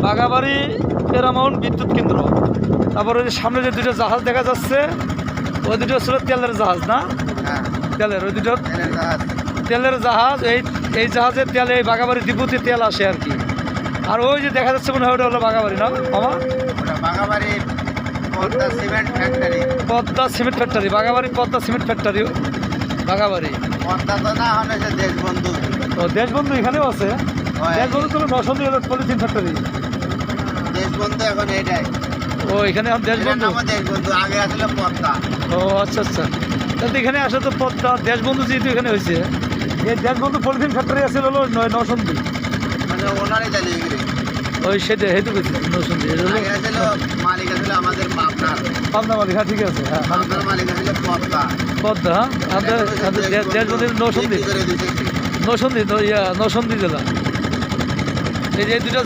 বাঘাবাড়ি Paramount বিদ্যুৎ কেন্দ্র। তারপরে ওই যে সামনে যে দুটো জাহাজ দেখা যাচ্ছে ওই দুটো ছিল তেলের জাহাজ না? তেলের ওই দুটো তেলের জাহাজ। এই জাহাজের তেল এই বাঘাবাড়ি ডিপুতে তেল আসে আর কি। আর ওই যে দেখা যাচ্ছে মনে হয় ওটা হলো বাঘাবাড়ি না মামা? Padma cement factory বাঘাবাড়ি, Padma cement factory বাঘাবাড়ি। ও দেশবন্ধু এখানেও আছে। দেশবন্ধু তো নরসিংদী হলো পলিথিন ফ্যাক্টরি। ও এখানে এখন দেশবন্ধু। ও আচ্ছা আচ্ছা, তাহলে এখানে আসলে তো পদ্মা দেশবন্ধু যেহেতু এখানে হয়েছে, এই দেশবন্ধু পলিথিন ফ্যাক্টরি আছে হলো নরসিংদী। ওই সেটা হেতু করছি নরসিংদী পাবনা মালিক। হ্যাঁ ঠিক আছে, হ্যাঁ পদ্মা। হ্যাঁ দেশবন্ধু নরসিংদী, নরসিংদী জেলা। এই যে দুটো